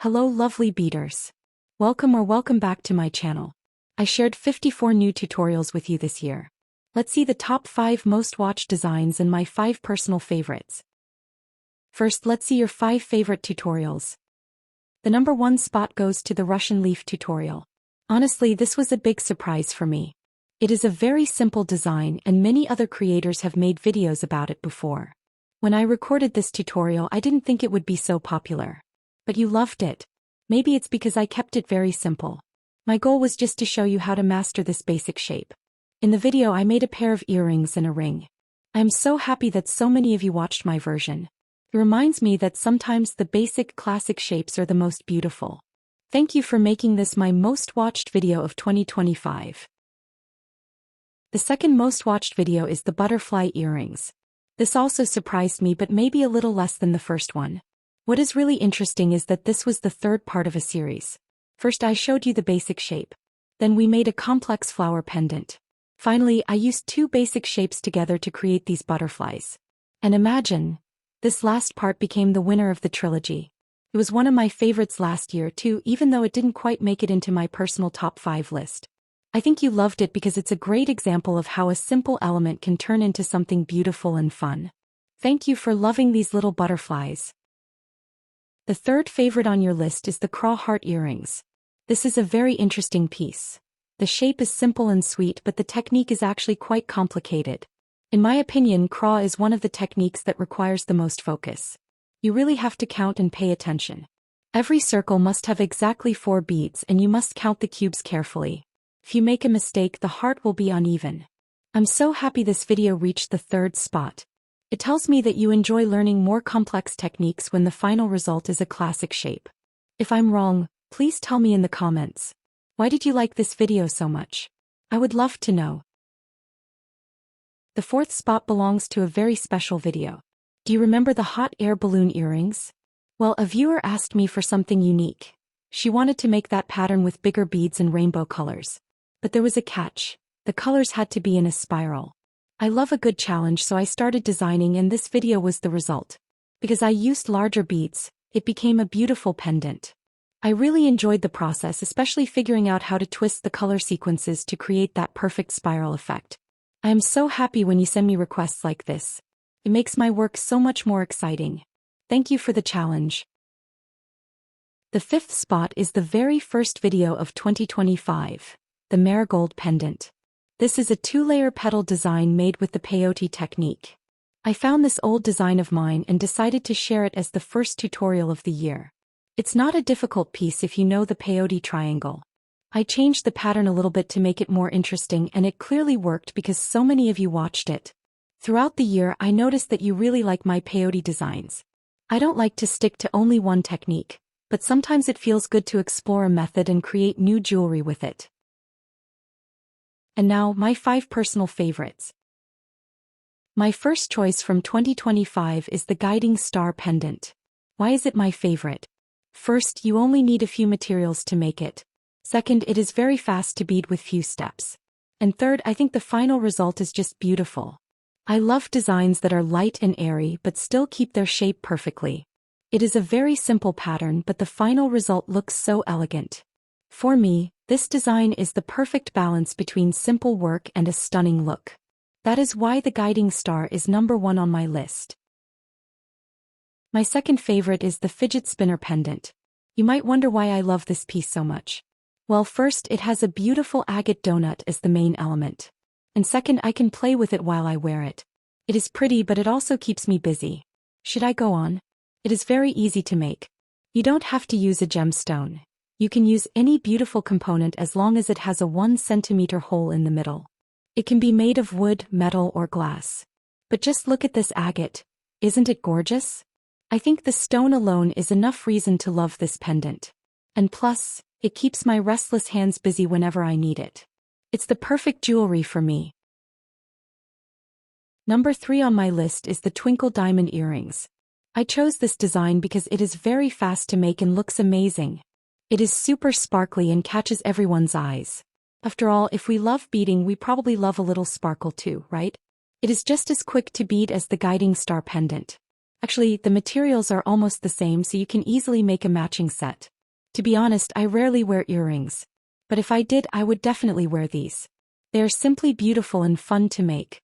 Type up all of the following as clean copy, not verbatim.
Hello lovely beaders. Welcome back to my channel. I shared 54 new tutorials with you this year. Let's see the top 5 most watched designs and my 5 personal favorites. First, let's see your 5 favorite tutorials. The number 1 spot goes to the Russian leaf tutorial. Honestly, this was a big surprise for me. It is a very simple design and many other creators have made videos about it before. When I recorded this tutorial, I didn't think it would be so popular. But you loved it. Maybe it's because I kept it very simple. My goal was just to show you how to master this basic shape. In the video I made a pair of earrings and a ring. I am so happy that so many of you watched my version. It reminds me that sometimes the basic classic shapes are the most beautiful. Thank you for making this my most watched video of 2025. The second most watched video is the butterfly earrings. This also surprised me, but maybe a little less than the first one. What is really interesting is that this was the third part of a series. First I showed you the basic shape. Then we made a complex flower pendant. Finally, I used 2 basic shapes together to create these butterflies. And imagine, this last part became the winner of the trilogy. It was one of my favorites last year too, even though it didn't quite make it into my personal top 5 list. I think you loved it because it's a great example of how a simple element can turn into something beautiful and fun. Thank you for loving these little butterflies. The third favorite on your list is the claw heart earrings. This is a very interesting piece. The shape is simple and sweet, but the technique is actually quite complicated. In my opinion, claw is one of the techniques that requires the most focus. You really have to count and pay attention. Every circle must have exactly 4 beads and you must count the cubes carefully. If you make a mistake, the heart will be uneven. I'm so happy this video reached the 3rd spot. It tells me that you enjoy learning more complex techniques when the final result is a classic shape. If I'm wrong, please tell me in the comments. Why did you like this video so much? I would love to know. The 4th spot belongs to a very special video. Do you remember the hot air balloon earrings? Well, a viewer asked me for something unique. She wanted to make that pattern with bigger beads and rainbow colors. But there was a catch. The colors had to be in a spiral. I love a good challenge, so I started designing, and this video was the result. Because I used larger beads, it became a beautiful pendant. I really enjoyed the process, especially figuring out how to twist the color sequences to create that perfect spiral effect. I am so happy when you send me requests like this. It makes my work so much more exciting. Thank you for the challenge. The 5th spot is the very first video of 2025, the marigold pendant. This is a 2-layer petal design made with the peyote technique. I found this old design of mine and decided to share it as the first tutorial of the year. It's not a difficult piece if you know the peyote triangle. I changed the pattern a little bit to make it more interesting, and it clearly worked because so many of you watched it. Throughout the year I noticed that you really like my peyote designs. I don't like to stick to only one technique, but sometimes it feels good to explore a method and create new jewelry with it. And now, my 5 personal favorites. My first choice from 2025 is the guiding star pendant. Why is it my favorite? First, you only need a few materials to make it. Second, it is very fast to bead with few steps. And third, I think the final result is just beautiful. I love designs that are light and airy but still keep their shape perfectly. It is a very simple pattern, but the final result looks so elegant. For me, this design is the perfect balance between simple work and a stunning look. That is why the guiding star is number 1 on my list. My second favorite is the fidget spinner pendant. You might wonder why I love this piece so much. Well, first, it has a beautiful agate donut as the main element. And second, I can play with it while I wear it. It is pretty, but it also keeps me busy. Should I go on? It is very easy to make. You don't have to use a gemstone. You can use any beautiful component as long as it has a 1 centimeter hole in the middle. It can be made of wood, metal, or glass. But just look at this agate. Isn't it gorgeous? I think the stone alone is enough reason to love this pendant. And plus, it keeps my restless hands busy whenever I need it. It's the perfect jewelry for me. Number 3 on my list is the twinkle diamond earrings. I chose this design because it is very fast to make and looks amazing. It is super sparkly and catches everyone's eyes. After all, if we love beading, we probably love a little sparkle too, right? It is just as quick to bead as the guiding star pendant. Actually, the materials are almost the same, so you can easily make a matching set. To be honest, I rarely wear earrings. But if I did, I would definitely wear these. They are simply beautiful and fun to make.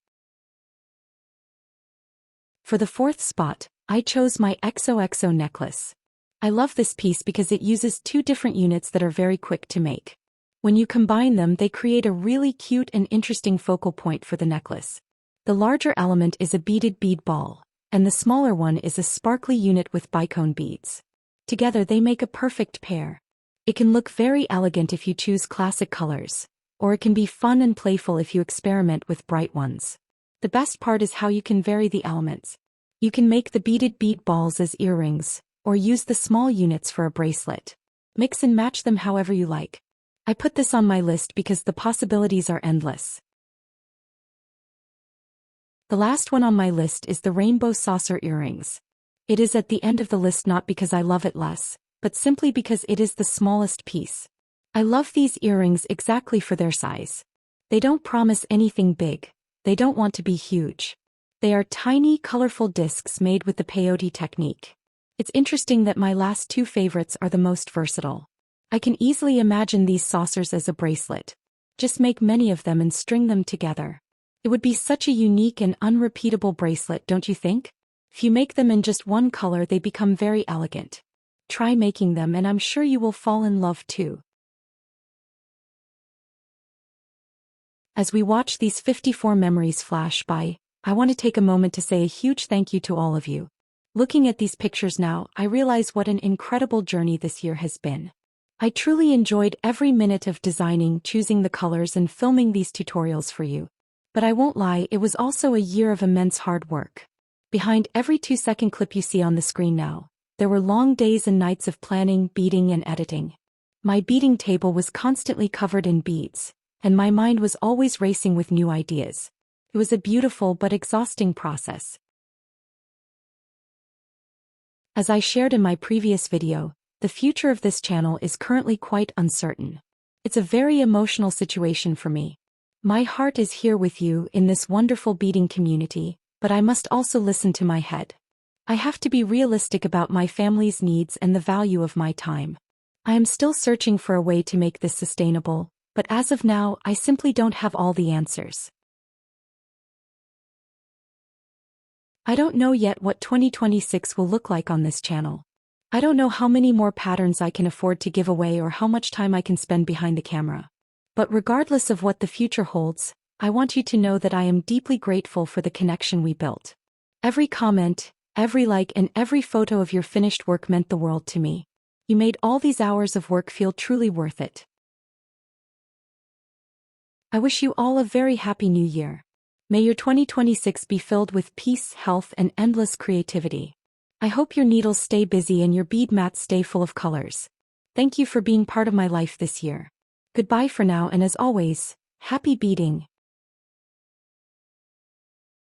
For the fourth spot, I chose my XOXO necklace. I love this piece because it uses two different units that are very quick to make. When you combine them, they create a really cute and interesting focal point for the necklace. The larger element is a beaded bead ball, and the smaller one is a sparkly unit with bicone beads. Together they make a perfect pair. It can look very elegant if you choose classic colors, or it can be fun and playful if you experiment with bright ones. The best part is how you can vary the elements. You can make the beaded bead balls as earrings, or use the small units for a bracelet. Mix and match them however you like. I put this on my list because the possibilities are endless. The last one on my list is the rainbow saucer earrings. It is at the end of the list not because I love it less, but simply because it is the smallest piece. I love these earrings exactly for their size. They don't promise anything big. They don't want to be huge. They are tiny, colorful discs made with the peyote technique. It's interesting that my last two favorites are the most versatile. I can easily imagine these saucers as a bracelet. Just make many of them and string them together. It would be such a unique and unrepeatable bracelet, don't you think? If you make them in just one color, they become very elegant. Try making them and I'm sure you will fall in love too. As we watch these 54 memories flash by, I want to take a moment to say a huge thank you to all of you. Looking at these pictures now, I realize what an incredible journey this year has been. I truly enjoyed every minute of designing, choosing the colors and filming these tutorials for you. But I won't lie, it was also a year of immense hard work. Behind every 2-second clip you see on the screen now, there were long days and nights of planning, beading and editing. My beading table was constantly covered in beads, and my mind was always racing with new ideas. It was a beautiful but exhausting process. As I shared in my previous video, the future of this channel is currently quite uncertain. It's a very emotional situation for me. My heart is here with you in this wonderful beading community, but I must also listen to my head. I have to be realistic about my family's needs and the value of my time. I am still searching for a way to make this sustainable, but as of now, I simply don't have all the answers. I don't know yet what 2026 will look like on this channel. I don't know how many more patterns I can afford to give away or how much time I can spend behind the camera. But regardless of what the future holds, I want you to know that I am deeply grateful for the connection we built. Every comment, every like and every photo of your finished work meant the world to me. You made all these hours of work feel truly worth it. I wish you all a very happy new year. May your 2026 be filled with peace, health and endless creativity. I hope your needles stay busy and your bead mats stay full of colors. Thank you for being part of my life this year. Goodbye for now and as always, happy beading.